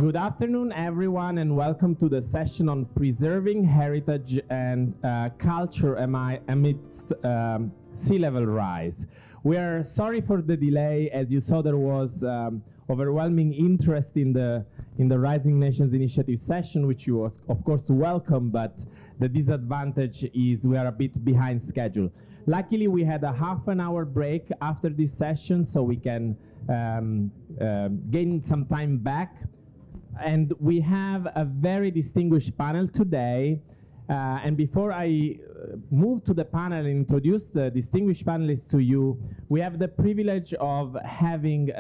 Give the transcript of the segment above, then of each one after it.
Good afternoon, everyone, and welcome to the session on preserving heritage and culture amidst sea level rise. We are sorry for the delay. As you saw, there was overwhelming interest in the Rising Nations Initiative session, which you was, of course, welcome, but the disadvantage is we are a bit behind schedule. Luckily, we had a half an hour break after this session, so we can gain some time back. And we have a very distinguished panel today. And before I move to the panel and introduce the distinguished panelists to you, we have the privilege of having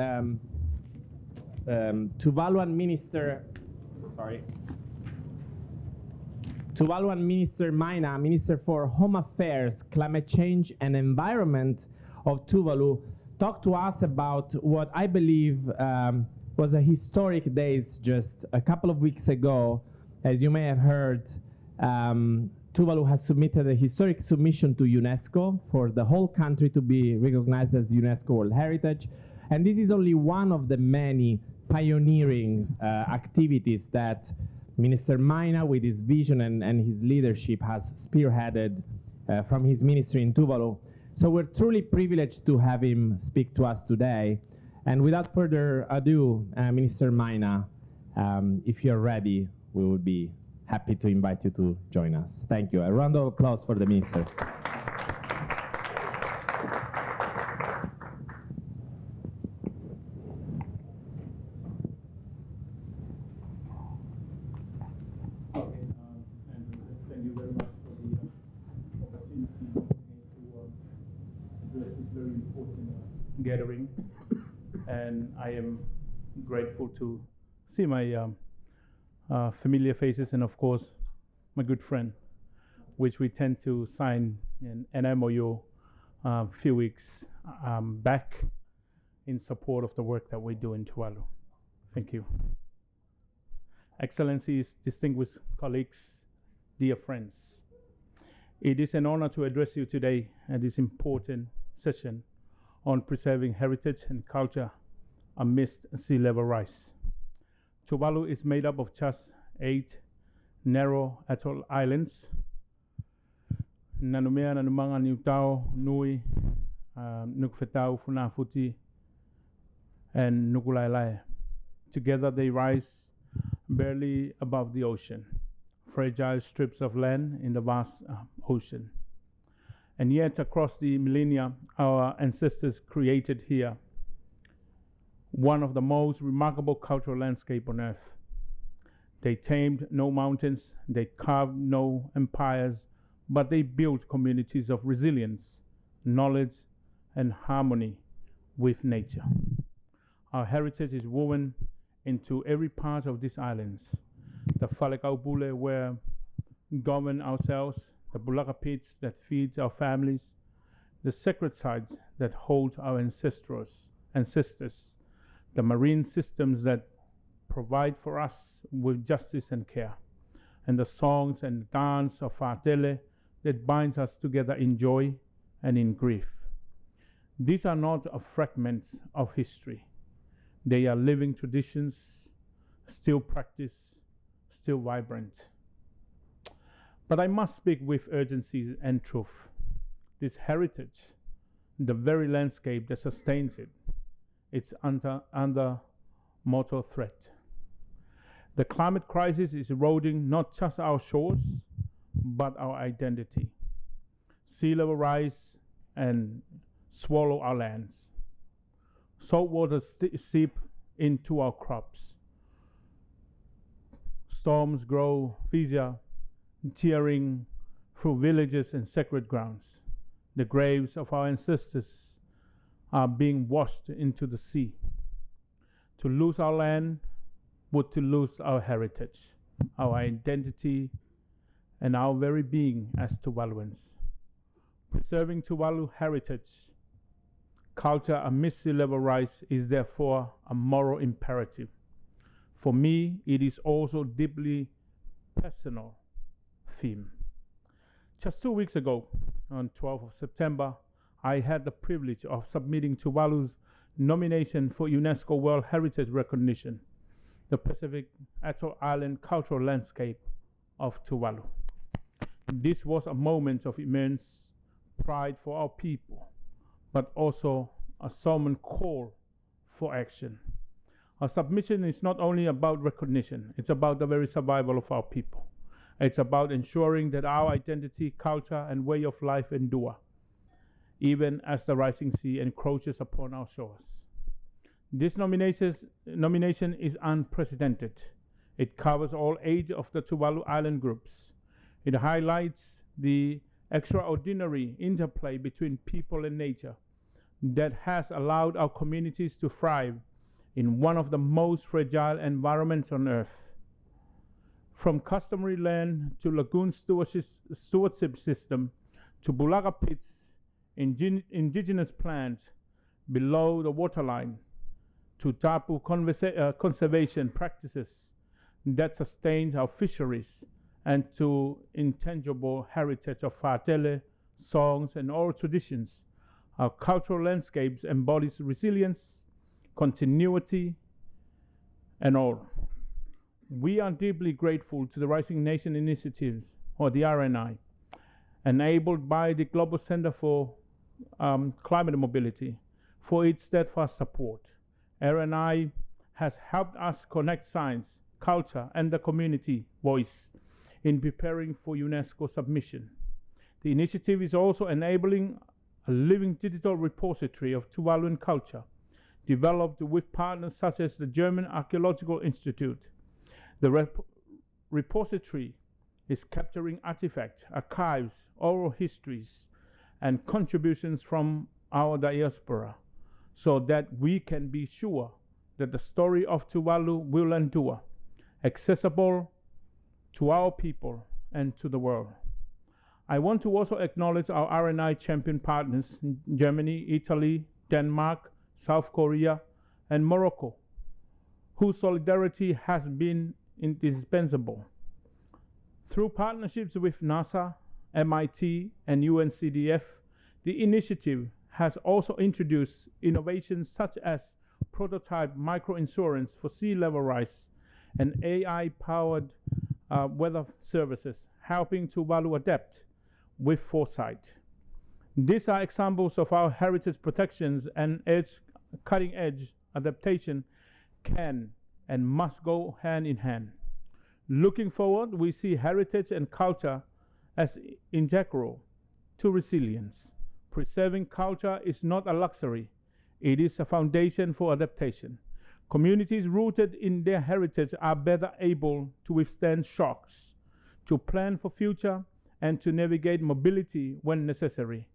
Tuvaluan Minister Maina, Minister for Home Affairs, Climate Change and Environment of Tuvalu, talk to us about what I believe was a historic days just a couple of weeks ago. As you may have heard, Tuvalu has submitted a historic submission to UNESCO for the whole country to be recognized as UNESCO World Heritage. And this is only one of the many pioneering activities that Minister Maina, with his vision and his leadership, has spearheaded from his ministry in Tuvalu. So we're truly privileged to have him speak to us today. And without further ado, Minister Maina, if you're ready, we would be happy to invite you to join us. Thank you. A round of applause for the Minister. Thank you very much for the opportunity to address this very important gathering. And I am grateful to see my familiar faces and, of course, my good friend, which we tend to sign an MOU a few weeks back in support of the work that we do in Tuvalu. Thank you. Excellencies, distinguished colleagues, dear friends, it is an honor to address you today at this important session on preserving heritage and culture amidst sea level rise. Tuvalu is made up of just 8 narrow atoll islands. Nanumea, Nanumanga, Niutao, Nui, Nukfetau, Funafuti, and Nukulailai. Together they rise barely above the ocean, fragile strips of land in the vast ocean. And yet, across the millennia, our ancestors created here one of the most remarkable cultural landscapes on earth. They tamed no mountains, they carved no empires, but they built communities of resilience, knowledge, and harmony with nature. Our heritage is woven into every part of these islands. The Falekaupule, where we govern ourselves, the Bulaka pits that feed our families, the sacred sites that hold our ancestors, the marine systems that provide for us with justice and care, and the songs and dance of Fatele that binds us together in joy and in grief. These are not fragments of history. They are living traditions, still practiced, still vibrant. But I must speak with urgency and truth. This heritage, the very landscape that sustains it, it's under mortal threat. The climate crisis is eroding not just our shores, but our identity. Sea level rise and swallow our lands. Salt water seep into our crops. Storms grow fissure, tearing through villages and sacred grounds. The graves of our ancestors are being washed into the sea. To lose our land would to lose our heritage, our identity, and our very being as Tuvaluans. Preserving Tuvalu heritage, culture amidst sea level rise is therefore a moral imperative. For me, it is also deeply personal theme. Just 2 weeks ago, on 12th of September, I had the privilege of submitting Tuvalu's nomination for UNESCO World Heritage recognition. the Pacific Atoll Island cultural landscape of Tuvalu. This was a moment of immense pride for our people, but also a solemn call for action. Our submission is not only about recognition, it's about the very survival of our people. It's about ensuring that our identity, culture, and way of life endure, even as the rising sea encroaches upon our shores. This nomination is unprecedented. It covers all 8 of the Tuvalu Island groups. It highlights the extraordinary interplay between people and nature that has allowed our communities to thrive in one of the most fragile environments on Earth. From customary land to lagoon stewardship system to bulaga pits, indigenous plants below the waterline, to tapu conservation practices that sustains our fisheries, and to intangible heritage of fatele, songs, and oral traditions, our cultural landscapes embodies resilience, continuity, and all. We are deeply grateful to the Rising Nation Initiatives, or the RNI, enabled by the Global Center for Climate Mobility, for its steadfast support. RNI has helped us connect science, culture, and the community voice in preparing for UNESCO submission. The initiative is also enabling a living digital repository of Tuvaluan culture, developed with partners such as the German Archaeological Institute. The repository is capturing artifacts, archives, oral histories, and contributions from our diaspora, so that we can be sure that the story of Tuvalu will endure, accessible to our people and to the world. I want to also acknowledge our RNI champion partners in Germany, Italy, Denmark, South Korea, and Morocco, whose solidarity has been indispensable. Through partnerships with NASA, MIT, and UNCDF, the initiative has also introduced innovations such as prototype microinsurance for sea level rise and AI-powered weather services, helping Tuvalu adapt with foresight. These are examples of how heritage protections and cutting-edge adaptation can and must go hand in hand. Looking forward, we see heritage and culture as integral to resilience. Preserving culture is not a luxury, it is a foundation for adaptation. Communities rooted in their heritage are better able to withstand shocks, to plan for future, and to navigate mobility when necessary.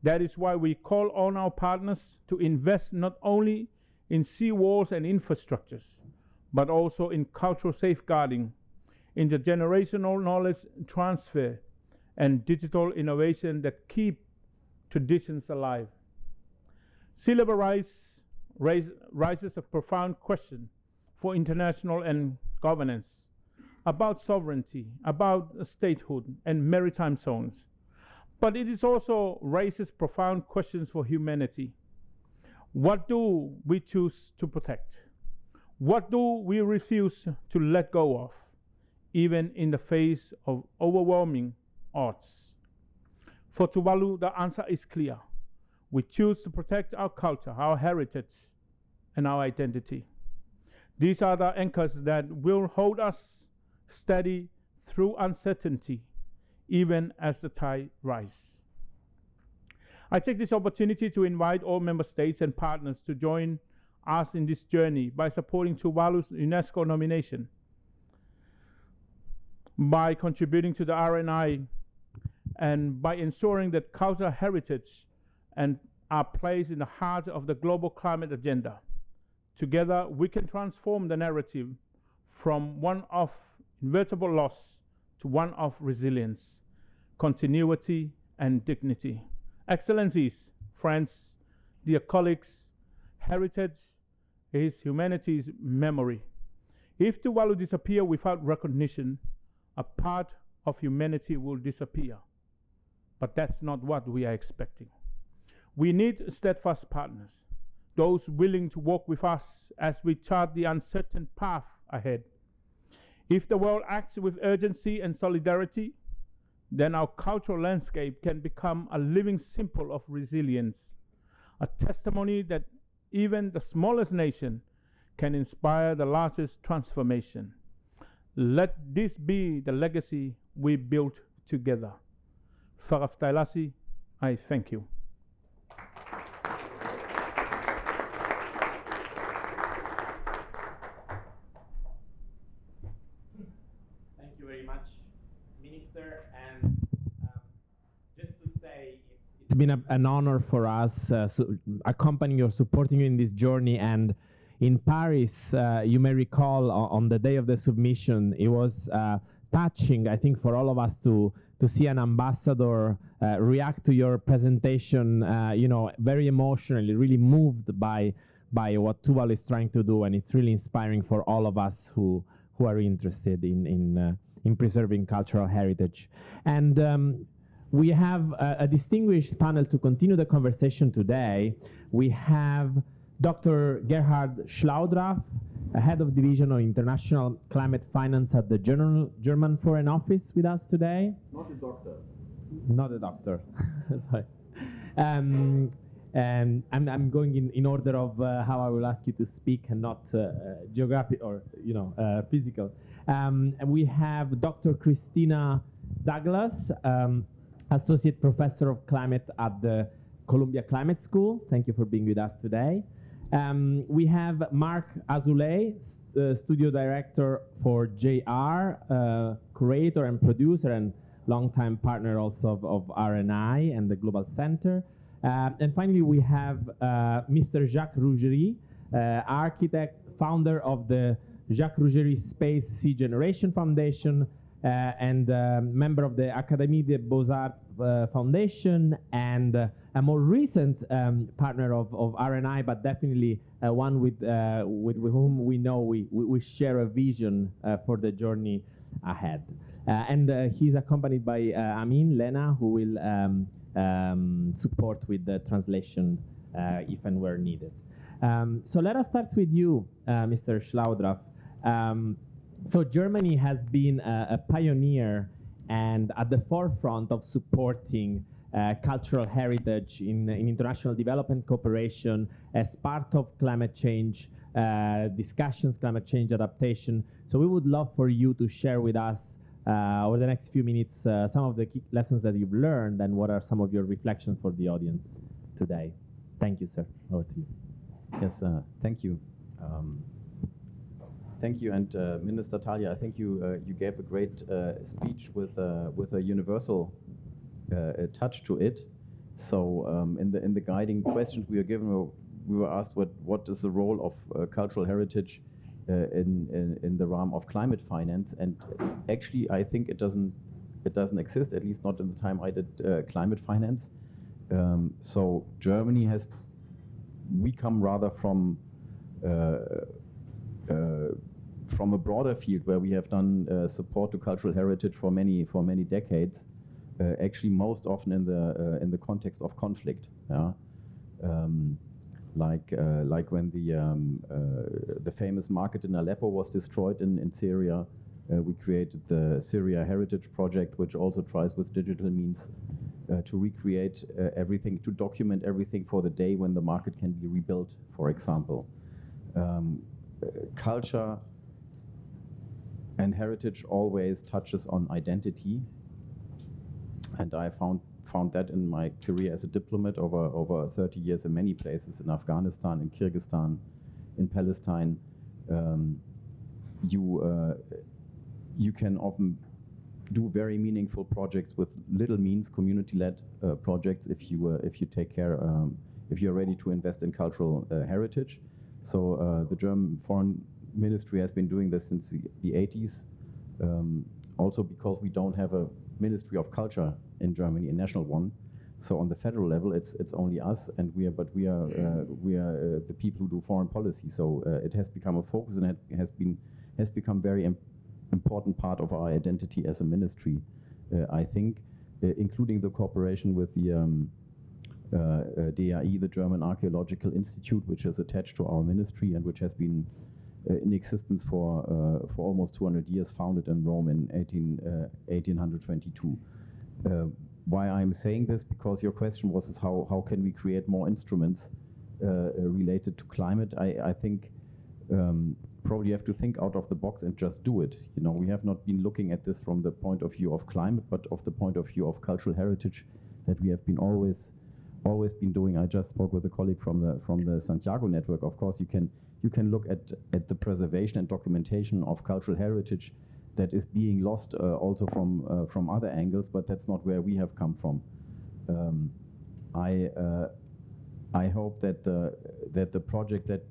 That is why we call on our partners to invest not only in seawalls and infrastructures, but also in cultural safeguarding, intergenerational knowledge transfer, and digital innovation that keep traditions alive. Sea level rise raises a profound question for international and governance about sovereignty, about statehood and maritime zones. But it is also raises profound questions for humanity. What do we choose to protect? What do we refuse to let go of, even in the face of overwhelming odds? For Tuvalu, the answer is clear. We choose to protect our culture, our heritage, and our identity. These are the anchors that will hold us steady through uncertainty, even as the tide rises. I take this opportunity to invite all member states and partners to join us in this journey by supporting Tuvalu's UNESCO nomination, by contributing to the RNI, and by ensuring that cultural heritage and are placed in the heart of the global climate agenda. Together, we can transform the narrative from one of inevitable loss to one of resilience, continuity, and dignity. Excellencies, friends, dear colleagues, heritage is humanity's memory. If Tuvalu disappear without recognition, a part of humanity will disappear. But that's not what we are expecting. We need steadfast partners, those willing to walk with us as we chart the uncertain path ahead. If the world acts with urgency and solidarity, then our cultural landscape can become a living symbol of resilience, a testimony that even the smallest nation can inspire the largest transformation. Let this be the legacy we build together. Faraftailasi, I thank you. Thank you very much, Minister. And just to say, it's been an honor for us accompanying or supporting you in this journey. And in Paris, you may recall on the day of the submission, it was touching, I think, for all of us to see an ambassador react to your presentation, very emotionally, really moved by what Tuvalu is trying to do, and it's really inspiring for all of us who are interested in preserving cultural heritage. And we have a distinguished panel to continue the conversation today. We have Dr. Gerhard Schlaudraff, Head of Division on International Climate Finance at the German Foreign Office, with us today. Not a doctor. Not a doctor. Sorry. And I'm going in order of how I will ask you to speak, and not geographic or physical. And we have Dr. Christina Douglas, Associate Professor of Climate at the Columbia Climate School. Thank you for being with us today. We have Mark Azoulay, Studio Director for JR, curator and producer and longtime partner also of RNI and the Global Center. And finally, we have Mr. Jacques Rougerie, architect, founder of the Jacques Rougerie Space Sea Generation Foundation, and member of the Académie des Beaux-Arts Foundation, and a more recent partner of RNI, but definitely one with whom we know we share a vision for the journey ahead. And he's accompanied by Amin Lena, who will support with the translation if and where needed. So let us start with you, Mr. Schlaudraff. So Germany has been a pioneer and at the forefront of supporting cultural heritage in international development cooperation as part of climate change discussions, climate change adaptation. So we would love for you to share with us over the next few minutes some of the key lessons that you've learned, and what are some of your reflections for the audience today. Thank you, sir. Over to you. Yes, thank you. Thank you, and Minister Talia, I think you gave a great speech with a universal touch to it. So in the guiding questions we were given, we were asked what is the role of cultural heritage in the realm of climate finance, and actually I think it doesn't exist, at least not in the time I did climate finance. So Germany we come rather from a broader field where we have done support to cultural heritage for many decades. Actually, most often in the context of conflict. Yeah? Like when the famous market in Aleppo was destroyed in Syria, we created the Syria Heritage Project, which also tries with digital means to recreate everything, to document everything for the day when the market can be rebuilt, for example. Culture and heritage always touches on identity, and I found that in my career as a diplomat over 30 years in many places, in Afghanistan, in Kyrgyzstan, in Palestine. You can often do very meaningful projects with little means, community-led projects, if you take care, if you're ready to invest in cultural heritage. So the German Foreign Ministry has been doing this since the 80s, also because we don't have a Ministry of Culture in Germany, a national one. So on the federal level, it's only us, and we are the people who do foreign policy. So it has become a focus, and it has become very important part of our identity as a ministry. I think, including the cooperation with the DAI, the German Archaeological Institute, which is attached to our ministry and which has been in existence for almost 200 years, founded in Rome in 1822. Why I'm saying this? Because your question was how can we create more instruments related to climate? I think probably you have to think out of the box and just do it. You know, we have not been looking at this from the point of view of climate, but of the point of view of cultural heritage that we have been always been doing. I just spoke with a colleague from the Santiago network. Of course, you can look at the preservation and documentation of cultural heritage that is being lost also from other angles, but that's not where we have come from. I hope that the project that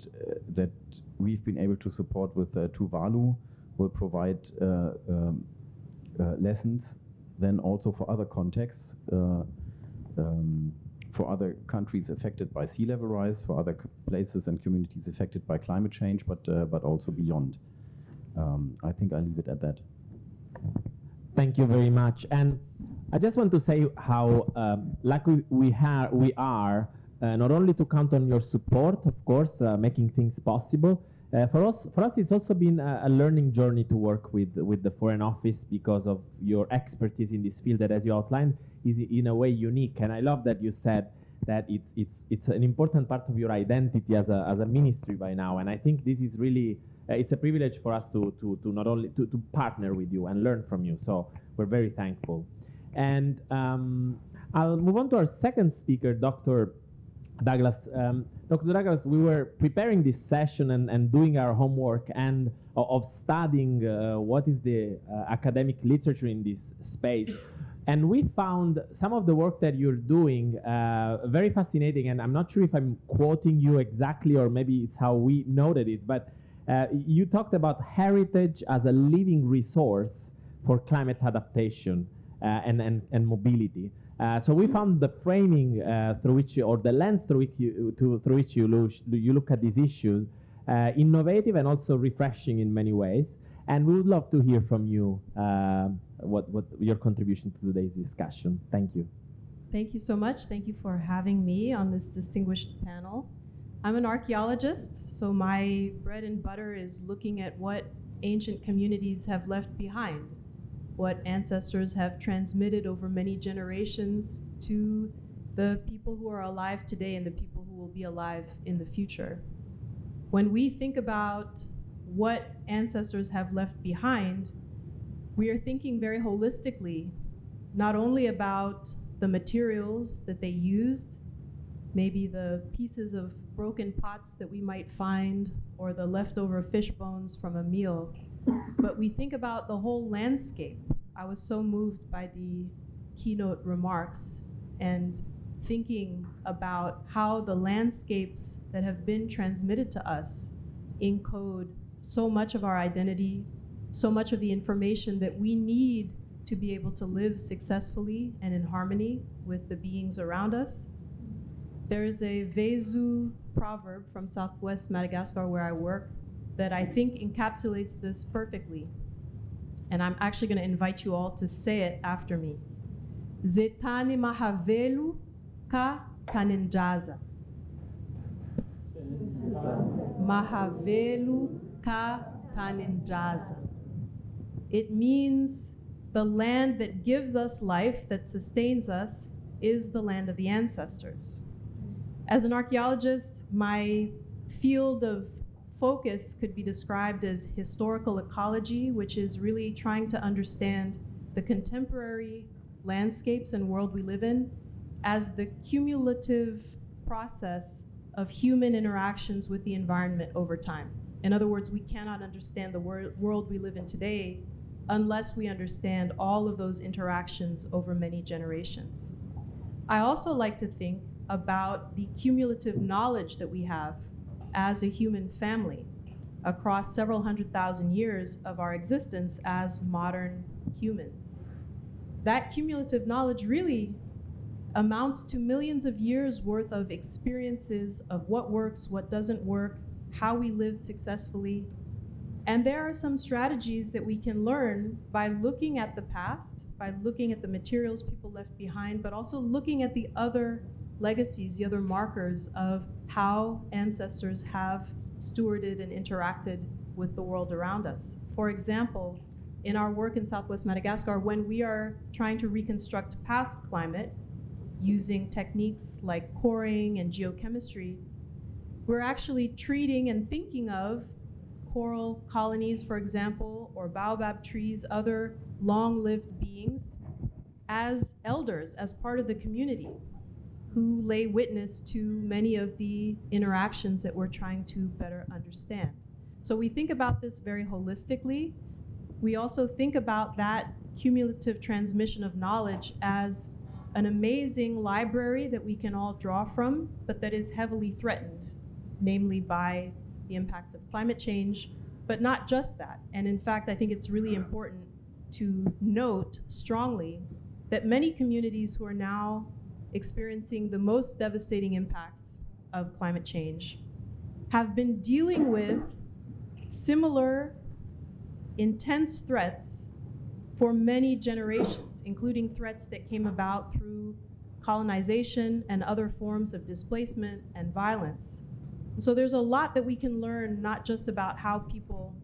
we've been able to support with Tuvalu will provide lessons then also for other contexts, for other countries affected by sea level rise, for other places and communities affected by climate change, but also beyond. I think I'll leave it at that. Thank you very much. And I just want to say how lucky we are not only to count on your support, of course, making things possible. For us, it's also been a learning journey to work with the Foreign Office because of your expertise in this field that, as you outlined, is in a way unique. And I love that you said that it's an important part of your identity as a ministry by now. And I think this is really it's a privilege for us to not only to partner with you and learn from you. So we're very thankful. And I'll move on to our second speaker, Dr. Douglas. Dr. Douglas, we were preparing this session and doing our homework and of studying what is the academic literature in this space. And we found some of the work that you're doing very fascinating. And I'm not sure if I'm quoting you exactly, or maybe it's how we noted it, but you talked about heritage as a living resource for climate adaptation and mobility. So we found the framing through which, or the lens through which you look at these issues, innovative and also refreshing in many ways. And we would love to hear from you what your contribution to today's discussion. Thank you. Thank you so much. Thank you for having me on this distinguished panel. I'm an archaeologist, so my bread and butter is looking at what ancient communities have left behind, what ancestors have transmitted over many generations to the people who are alive today and the people who will be alive in the future. When we think about what ancestors have left behind, we are thinking very holistically, not only about the materials that they used, maybe the pieces of broken pots that we might find, or the leftover fish bones from a meal, but we think about the whole landscape. I was so moved by the keynote remarks and thinking about how the landscapes that have been transmitted to us encode so much of our identity, so much of the information that we need to be able to live successfully and in harmony with the beings around us. There is a VII proverb from Southwest Madagascar where I work that I think encapsulates this perfectly. And I'm actually going to invite you all to say it after me. Zetani mahavelu ka taninjaza. Mahavelu ka taninjaza. It means the land that gives us life, that sustains us, is the land of the ancestors. As an archaeologist, my field of focus could be described as historical ecology, which is really trying to understand the contemporary landscapes and world we live in as the cumulative process of human interactions with the environment over time. In other words, we cannot understand the world we live in today unless we understand all of those interactions over many generations. I also like to think about the cumulative knowledge that we have as a human family across several 100,000 years of our existence as modern humans. That cumulative knowledge really amounts to millions of years worth of experiences of what works, what doesn't work, how we live successfully. And there are some strategies that we can learn by looking at the past, by looking at the materials people left behind, but also looking at the other legacies, the other markers of how ancestors have stewarded and interacted with the world around us. For example, in our work in Southwest Madagascar, when we are trying to reconstruct past climate using techniques like coring and geochemistry, we're actually treating and thinking of coral colonies, for example, or baobab trees, other long-lived beings, as elders, as part of the community, who lay witness to many of the interactions that we're trying to better understand. So we think about this very holistically. We also think about that cumulative transmission of knowledge as an amazing library that we can all draw from, but that is heavily threatened, namely by the impacts of climate change, but not just that. And in fact, I think it's really important to note strongly that many communities who are now experiencing the most devastating impacts of climate change have been dealing with similar intense threats for many generations, including threats that came about through colonization and other forms of displacement and violence. And so there's a lot that we can learn, not just about how people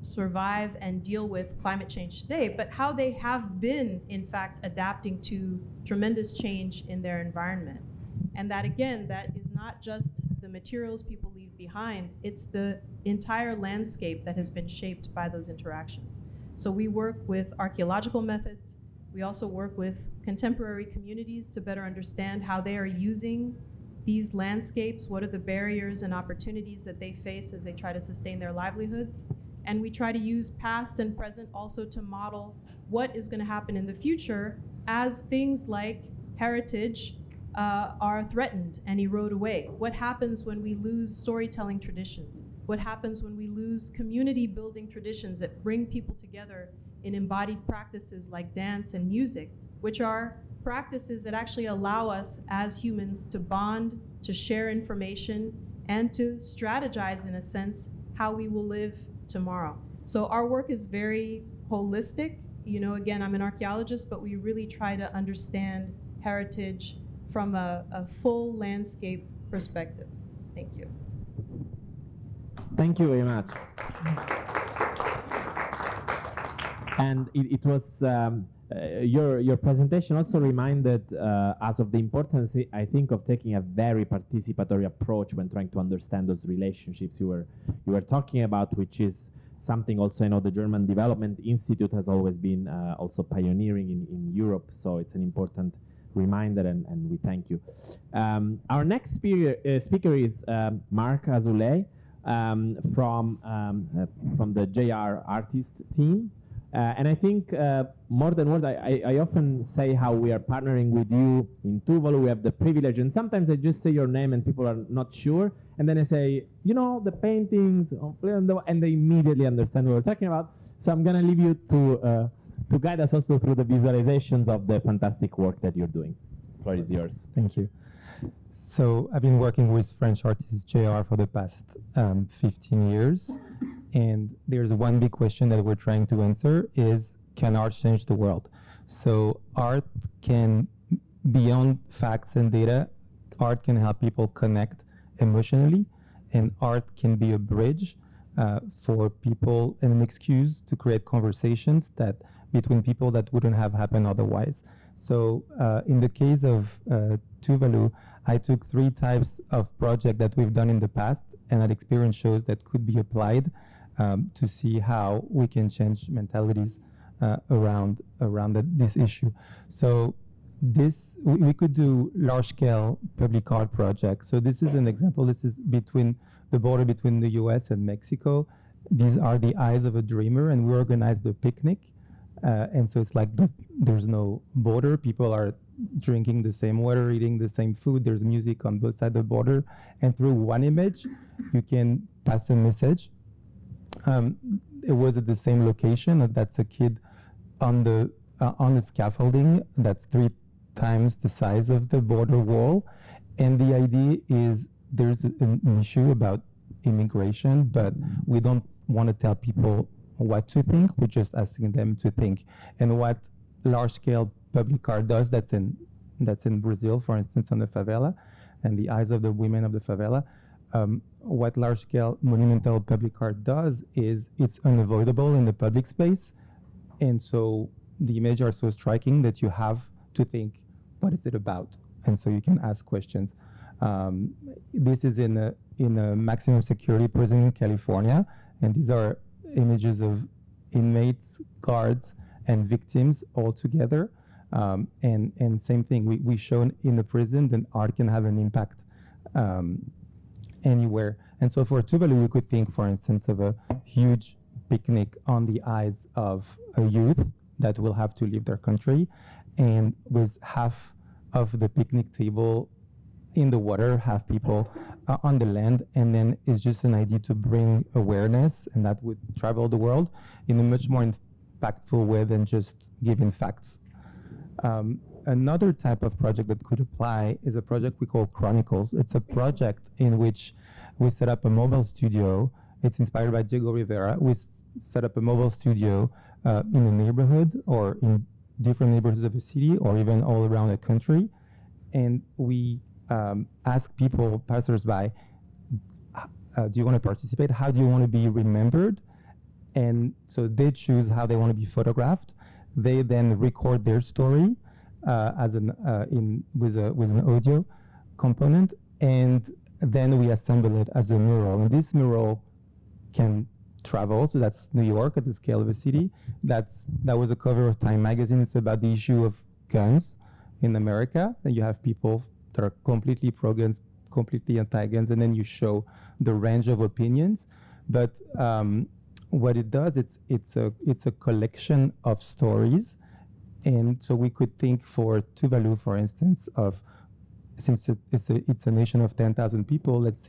survive and deal with climate change today, but how they have been, in fact, adapting to tremendous change in their environment. And that, again, that is not just the materials people leave behind, it's the entire landscape that has been shaped by those interactions. So we work with archaeological methods. We also work with contemporary communities to better understand how they are using these landscapes, what are the barriers and opportunities that they face as they try to sustain their livelihoods. And we try to use past and present also to model what is going to happen in the future as things like heritage are threatened and erode away. What happens when we lose storytelling traditions? What happens when we lose community building traditions that bring people together in embodied practices like dance and music, which are practices that actually allow us as humans to bond, to share information, and to strategize, in a sense, how we will live tomorrow. So our work is very holistic. You know, again, I'm an archaeologist, but we really try to understand heritage from a full landscape perspective. Thank you. Thank you very much. And it was your presentation also reminded us of the importance, I think, of taking a very participatory approach when trying to understand those relationships you were talking about, which is something also I know the German Development Institute has always been also pioneering in Europe. So it's an important reminder, and we thank you. Our next speaker is Marc Azoulay from the JR artist team. And I think more than words, I often say how we are partnering with you in Tuvalu. We have the privilege, and sometimes I just say your name and people are not sure. And then I say, you know, the paintings, and they immediately understand what we're talking about. So I'm going to leave you to guide us also through the visualizations of the fantastic work that you're doing. The floor is yours. Thank you. So I've been working with French artist JR for the past 15 years. And there's one big question that we're trying to answer is, can art change the world? So art can, beyond facts and data, art can help people connect emotionally, and art can be a bridge for people and an excuse to create conversations that between people that wouldn't have happened otherwise. So in the case of Tuvalu, I took 3 types of project that we've done in the past, and that experience shows that could be applied to see how we can change mentalities around this issue. So we could do large-scale public art projects. So this is an example. This is between the border between the US and Mexico. These are the eyes of a dreamer, and we organized a picnic. And so it's like there's no border. People are drinking the same water, eating the same food. There's music on both sides of the border. And through one image, you can pass a message. It was at the same location. That's a kid on the scaffolding. That's 3 times the size of the border wall. And the idea is there's an issue about immigration, but we don't want to tell people what to think. We're just asking them to think. And what large-scale public art does, that's in Brazil, for instance, on the favela, and the eyes of the women of the favela, what large-scale monumental public art does is it's unavoidable in the public space, and so the images are so striking that you have to think, what is it about? And so you can ask questions. This is in a maximum security prison in California, and these are images of inmates, guards, and victims all together. And same thing, we shown in the prison that art can have an impact anywhere. And so for Tuvalu, we could think, for instance, of a huge picnic on the eyes of a youth that will have to leave their country, and with half of the picnic table in the water, half people on the land, and then it's just an idea to bring awareness, and that would travel the world in a much more impactful way than just giving facts. Another type of project that could apply is a project we call Chronicles. It's a project in which we set up a mobile studio. It's inspired by Diego Rivera. We set up a mobile studio in a neighborhood or in different neighborhoods of a city or even all around the country. And we ask people, passersby, do you want to participate? How do you want to be remembered? And so they choose how they want to be photographed. They then record their story as with an audio component, and then we assemble it as a mural. And this mural can travel, so that's New York at the scale of a city. That was a cover of Time magazine. It's about the issue of guns in America, and you have people that are completely pro-guns, completely anti-guns, and then you show the range of opinions. But what it does, it's a collection of stories, and so we could think for Tuvalu, for instance, of, since it's a nation of 10,000 people. Let's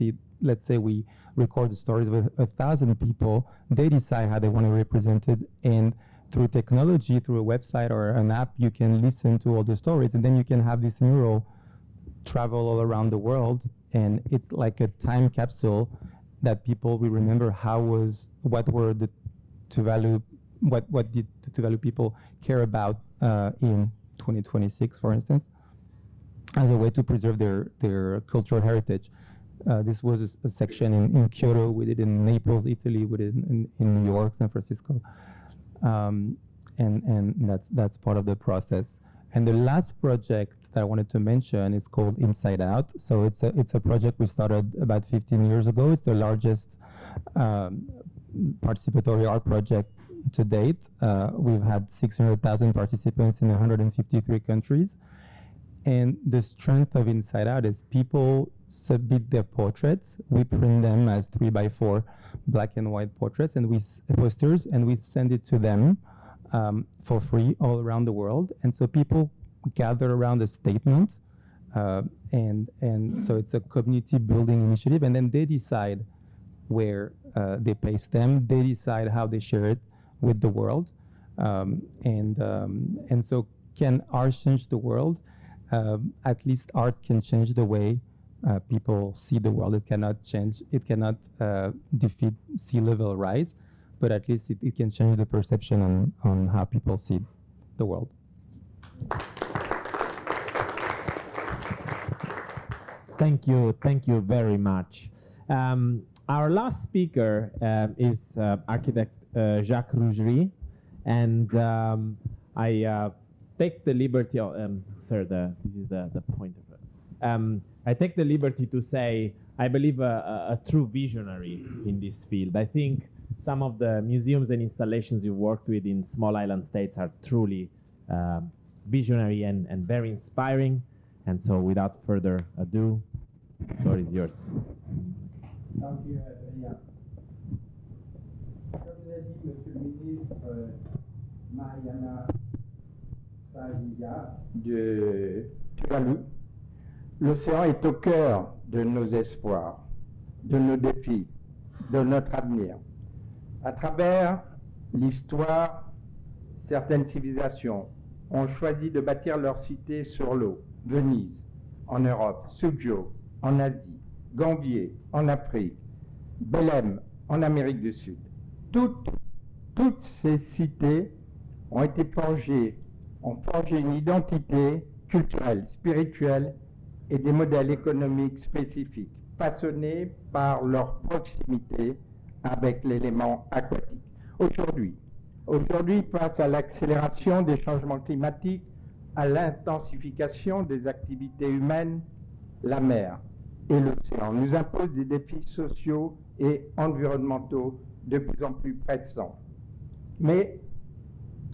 say we record the stories of 1,000 people. They decide how they want to represent it, and through technology, through a website or an app, you can listen to all the stories, and then you can have this mural travel all around the world, and it's like a time capsule that people will remember what did the Tuvalu people care about in 2026, for instance, as a way to preserve their cultural heritage. This was a section in Kyoto, we did in Naples, Italy, we did in New York, San Francisco, and that's part of the process. And the last project that I wanted to mention is called Inside Out. So it's a project we started about 15 years ago. It's the largest participatory art project to date. We've had 600,000 participants in 153 countries. And the strength of Inside Out is people submit their portraits. We print them as 3x4 black and white portraits, and posters, and we send it to them for free all around the world. And so people gather around a statement, and so it's a community building initiative, and then they decide where they paste them. They decide how they share it with the world, and so can art change the world? At least art can change the way people see the world. It cannot defeat sea level rise, but at least it can change the perception on how people see the world. Thank you very much. Our last speaker is architect Jacques Rougerie, and I take the liberty of, sir, this is the point of it. I take the liberty to say I believe a true visionary in this field. I think some of the museums and installations you've worked with in small island states are truly visionary and very inspiring. And so without further ado, the floor is yours. Thank you, Adrien. Comme l'a dit Monsieur le ministre Mariana Savilla de Tuvalu, l'océan est au cœur de nos espoirs, de nos défis, de notre avenir. À travers l'histoire, certaines civilisations ont choisi de bâtir leur cité sur l'eau. Venise, en Europe, Suzhou, en Asie, Gambier, en Afrique, Belém, en Amérique du Sud. Toutes ces cités ont forgé une identité culturelle, spirituelle et des modèles économiques spécifiques. façonnés par leur proximité avec l'élément aquatique. Aujourd'hui, face à l'accélération des changements climatiques, à l'intensification des activités humaines, la mer et l'océan nous imposent des défis sociaux et environnementaux de plus en plus pressants. Mais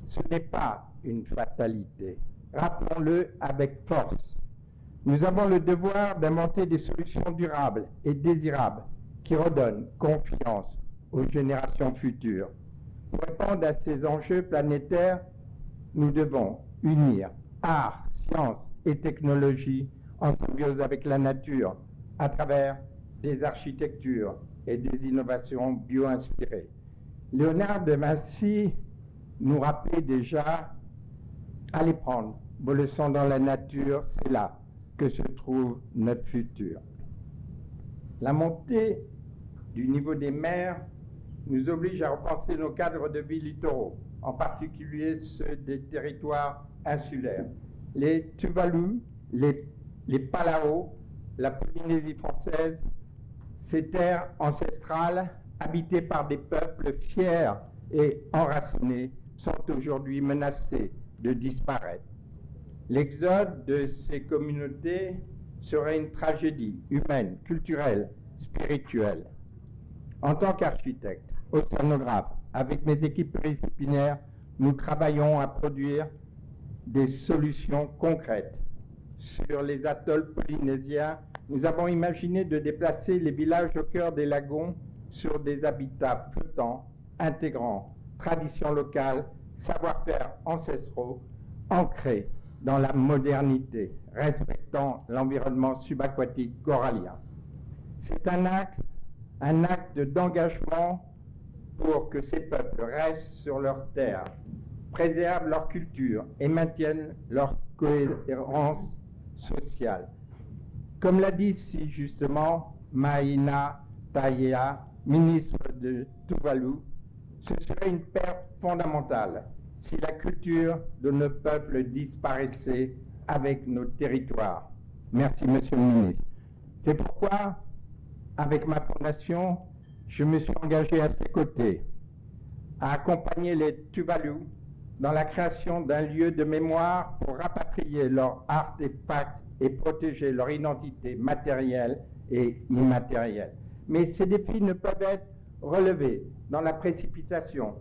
ce n'est pas une fatalité. Rappelons-le avec force. Nous avons le devoir d'inventer des solutions durables et désirables qui redonnent confiance aux générations futures. Pour répondre à ces enjeux planétaires, nous devons unir art, science et technologie en symbiose avec la nature à travers des architectures et des innovations bio-inspirées. Léonard de Vinci nous rappelait déjà: allez prendre vos leçons dans la nature, c'est là que se trouve notre futur. La montée du niveau des mers nous oblige à repenser nos cadres de vie littoraux, en particulier ceux des territoires insulaires. Les Tuvalu, les Palau, la Polynésie française, ces terres ancestrales habitées par des peuples fiers et enracinés sont aujourd'hui menacées de disparaître. L'exode de ces communautés serait une tragédie humaine, culturelle, spirituelle. En tant qu'architecte, océanographe, avec mes équipes pluridisciplinaires, nous travaillons à produire des solutions concrètes. Sur les atolls polynésiens, nous avons imaginé de déplacer les villages au cœur des lagons sur des habitats flottants, intégrant traditions locales, savoir-faire ancestraux, ancrés dans la modernité, respectant l'environnement subaquatique corallien. C'est un acte d'engagement pour que ces peuples restent sur leur terre, préservent leur culture et maintiennent leur cohérence sociale. Comme l'a dit si justement Maïna Taïa, ministre de Tuvalu, ce serait une perte fondamentale si la culture de nos peuples disparaissait avec nos territoires. Merci, Monsieur le Ministre. C'est pourquoi, avec ma fondation, je me suis engagé à ses côtés, à accompagner les Tuvalu dans la création d'un lieu de mémoire pour rapatrier leurs artefacts et protéger leur identité matérielle et immatérielle. Mais ces défis ne peuvent être relevés dans la précipitation.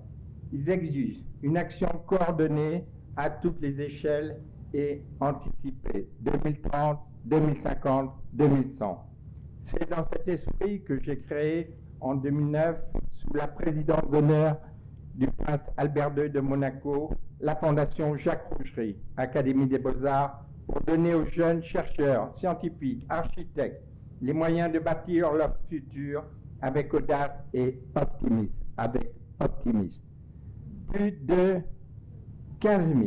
Ils exigent une action coordonnée à toutes les échelles et anticipée, 2030, 2050, 2100. C'est dans cet esprit que j'ai créé en 2009, sous la présidence d'honneur du prince Albert II de Monaco, la fondation Jacques Rougerie, Académie des Beaux-Arts, pour donner aux jeunes chercheurs, scientifiques, architectes, les moyens de bâtir leur futur avec audace et optimisme. Plus de 15 000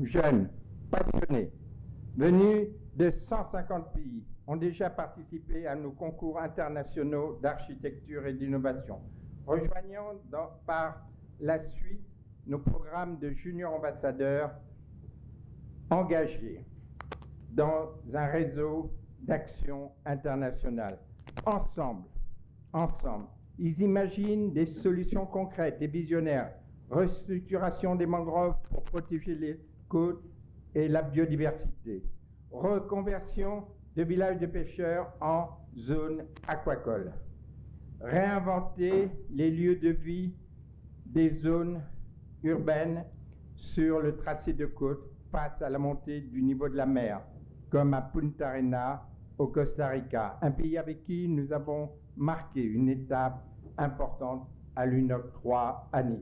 jeunes passionnés venus de 150 pays ont déjà participé à nos concours internationaux d'architecture et d'innovation, rejoignant par la suite nos programmes de juniors ambassadeurs engagés dans un réseau d'action internationale. Ensemble, ils imaginent des solutions concrètes et visionnaires, restructuration des mangroves pour protéger les côtes et la biodiversité, reconversion de villages de pêcheurs en zones aquacoles, réinventer les lieux de vie des zones urbaines sur le tracé de côte face à la montée du niveau de la mer, comme à Punta Arenas au Costa Rica, un pays avec qui nous avons marqué une étape importante à l'UNOC 3 à Nice.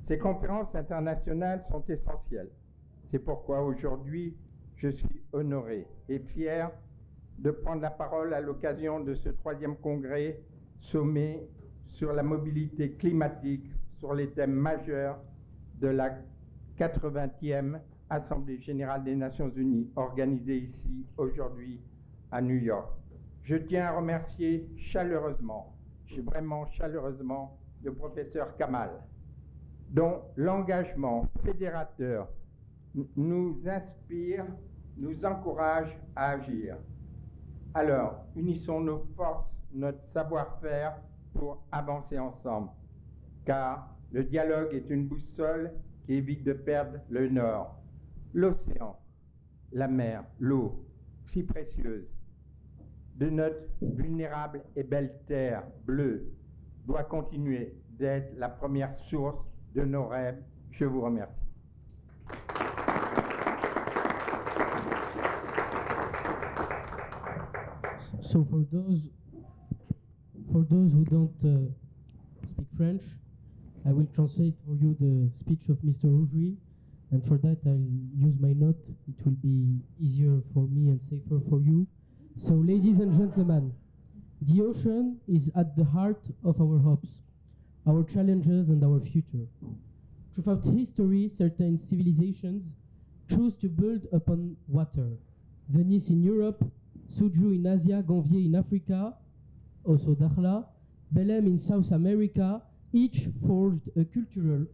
Ces conférences internationales sont essentielles. C'est pourquoi aujourd'hui, je suis honoré et fier de prendre la parole à l'occasion de ce 3e congrès sommet sur la mobilité climatique, sur les thèmes majeurs de la 80e Assemblée générale des Nations Unies, organisée ici aujourd'hui à New York. Je tiens à remercier vraiment chaleureusement, le professeur Kamal, dont l'engagement fédérateur nous inspire, nous encourage à agir. Alors, unissons nos forces, notre savoir-faire pour avancer ensemble, car le dialogue est une boussole qui évite de perdre le nord. L'océan, la mer, l'eau, si précieuse, de notre vulnérable et belle terre bleue, doit continuer d'être la première source de nos rêves. Je vous remercie. So for those who don't speak French, I will translate for you the speech of Mr. Rougerie, and for that I'll use my note. It will be easier for me and safer for you. So, ladies and gentlemen, the ocean is at the heart of our hopes, our challenges and our future. Throughout history, certain civilizations choose to build upon water. Venice in Europe, Suzhou in Asia, Ganvier in Africa, also Dakhla, Belém in South America, each forged a cultural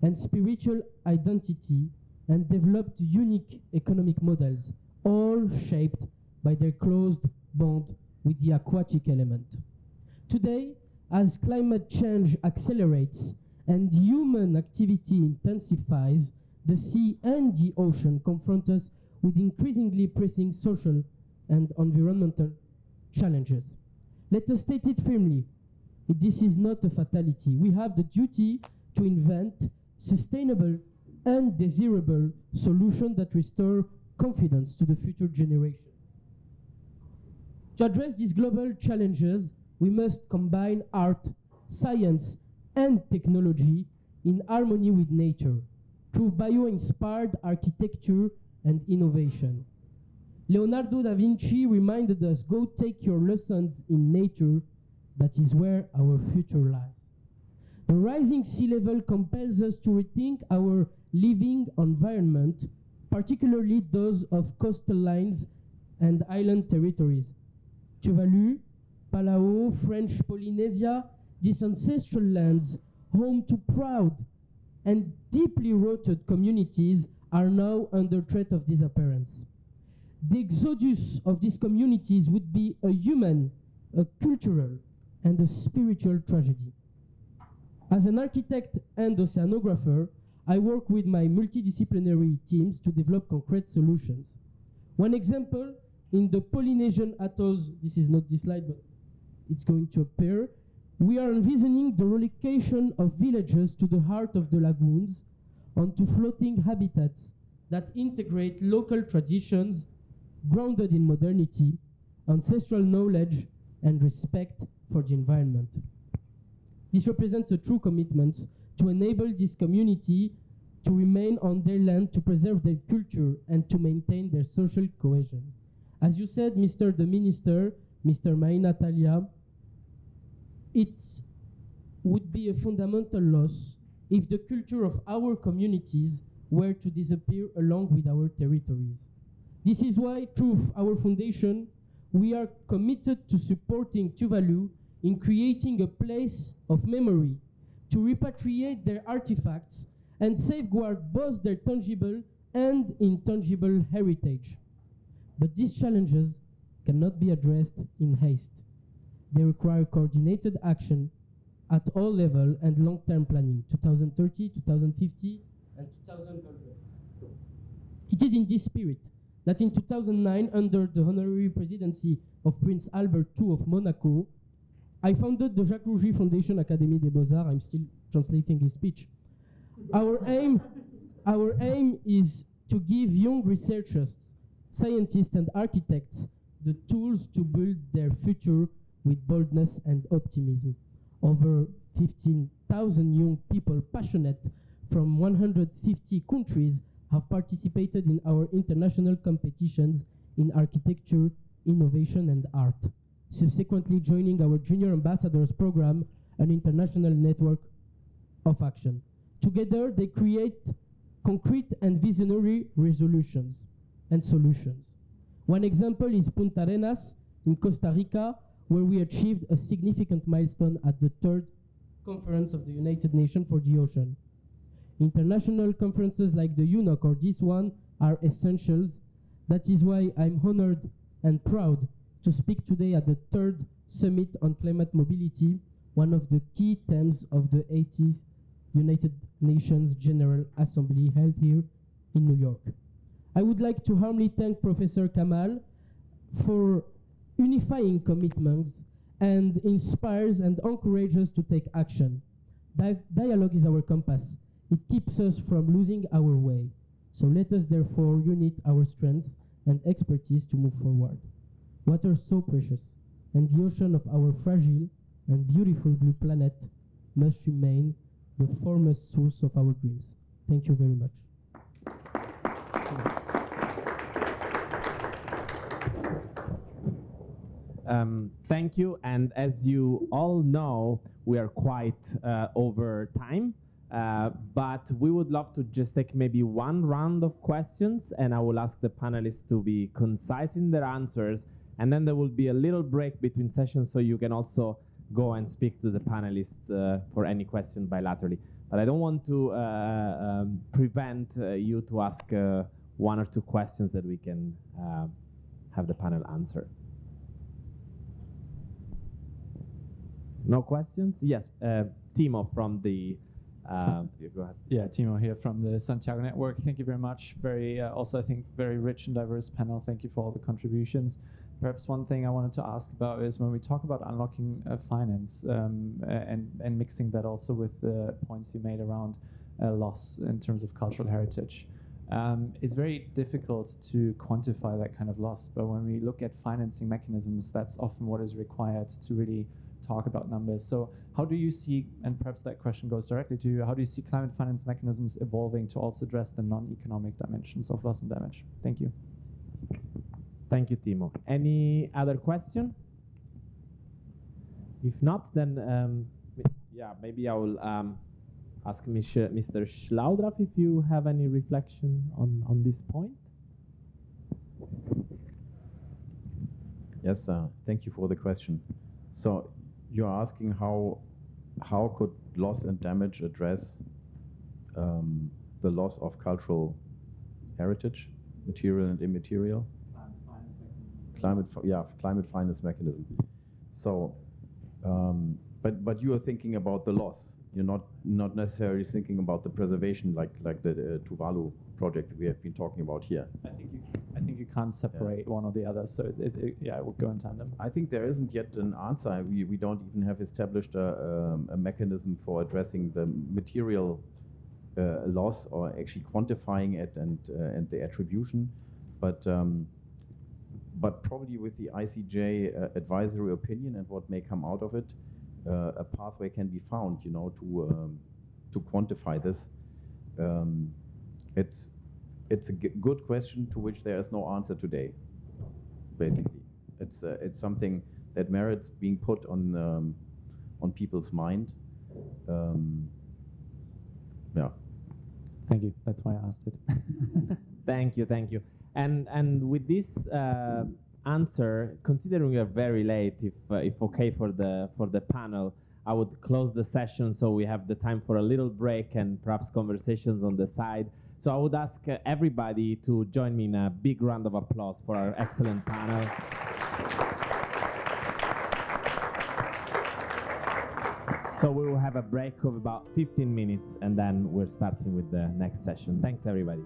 and spiritual identity and developed unique economic models, all shaped by their close bond with the aquatic element. Today, as climate change accelerates and human activity intensifies, the sea and the ocean confront us with increasingly pressing social and environmental challenges. Let us state it firmly, this is not a fatality. We have the duty to invent sustainable and desirable solutions that restore confidence to the future generation. To address these global challenges, we must combine art, science, and technology in harmony with nature through bio-inspired architecture and innovation. Leonardo da Vinci reminded us, go take your lessons in nature, that is where our future lies. The rising sea level compels us to rethink our living environment, particularly those of coastal lines and island territories. Tuvalu, Palau, French Polynesia, these ancestral lands, home to proud and deeply rooted communities, are now under threat of disappearance. The exodus of these communities would be a human, a cultural, and a spiritual tragedy. As an architect and oceanographer, I work with my multidisciplinary teams to develop concrete solutions. One example, in the Polynesian atolls, this is not this slide, but it's going to appear, we are envisioning the relocation of villages to the heart of the lagoons onto floating habitats that integrate local traditions grounded in modernity, ancestral knowledge, and respect for the environment. This represents a true commitment to enable this community to remain on their land, to preserve their culture, and to maintain their social cohesion. As you said, Mr. the Minister, Mr. Mai Natalia, it would be a fundamental loss if the culture of our communities were to disappear along with our territories. This is why, through our foundation, we are committed to supporting Tuvalu in creating a place of memory, to repatriate their artifacts and safeguard both their tangible and intangible heritage. But these challenges cannot be addressed in haste. They require coordinated action at all levels and long-term planning, 2030, 2050, and 2100. It is in this spirit that in 2009, under the honorary presidency of Prince Albert II of Monaco, I founded the Jacques Rougerie Foundation Académie des Beaux-Arts. I'm still translating his speech. Our aim is to give young researchers, scientists, and architects the tools to build their future with boldness and optimism. Over 15,000 young people passionate from 150 countries have participated in our international competitions in architecture, innovation, and art, subsequently joining our Junior Ambassadors program, an international network of action. Together, they create concrete and visionary resolutions and solutions. One example is Punta Arenas in Costa Rica, where we achieved a significant milestone at the 3rd Conference of the United Nations for the Ocean. International conferences like the UNOC or this one are essentials. That is why I'm honored and proud to speak today at the 3rd Summit on Climate Mobility, one of the key themes of the 80th United Nations General Assembly held here in New York. I would like to warmly thank Professor Kamal for unifying commitments and inspires and encourages us to take action. Dialogue is our compass. It keeps us from losing our way. So let us therefore unite our strengths and expertise to move forward. Water is so precious, and the ocean of our fragile and beautiful blue planet must remain the foremost source of our dreams. Thank you very much. Thank you, and as you all know, we are quite over time, but we would love to just take maybe one round of questions, and I will ask the panelists to be concise in their answers, and then there will be a little break between sessions so you can also go and speak to the panelists for any question bilaterally. But I don't want to prevent you to ask one or two questions that we can have the panel answer. No questions? Yes, Timo from the... go ahead. Yeah, Timo here from the Santiago Network. Thank you very much. Very, also I think very rich and diverse panel. Thank you for all the contributions. Perhaps one thing I wanted to ask about is when we talk about unlocking finance and mixing that also with the points you made around loss in terms of cultural heritage. It's very difficult to quantify that kind of loss, but when we look at financing mechanisms, that's often what is required to really talk about numbers. So how do you see, and perhaps that question goes directly to you, how do you see climate finance mechanisms evolving to also address the non-economic dimensions of loss and damage? Thank you. Thank you, Timo. Any other question? If not, then yeah, maybe I will ask Mr. Schlaudraff if you have any reflection on this point. Yes, thank you for the question. So you're asking how could loss and damage address the loss of cultural heritage, material and immaterial? Climate finance mechanism. So, but you are thinking about the loss. You're not necessarily thinking about the preservation, like the Tuvalu project that we have been talking about here. I think you can't separate one or the other. So yeah, it would go in tandem. I think there isn't yet an answer. We don't even have established a mechanism for addressing the material loss or actually quantifying it and the attribution, but probably with the ICJ advisory opinion and what may come out of it, a pathway can be found, you know, to quantify this. It's a good question to which there is no answer today. Basically, it's something that merits being put on people's mind. Yeah. Thank you. That's why I asked it. Thank you. And with this answer, considering we are very late, if okay for the panel, I would close the session so we have the time for a little break and perhaps conversations on the side. So I would ask everybody to join me in a big round of applause for our excellent panel. So we will have a break of about 15 minutes and then we're starting with the next session. Thanks, everybody.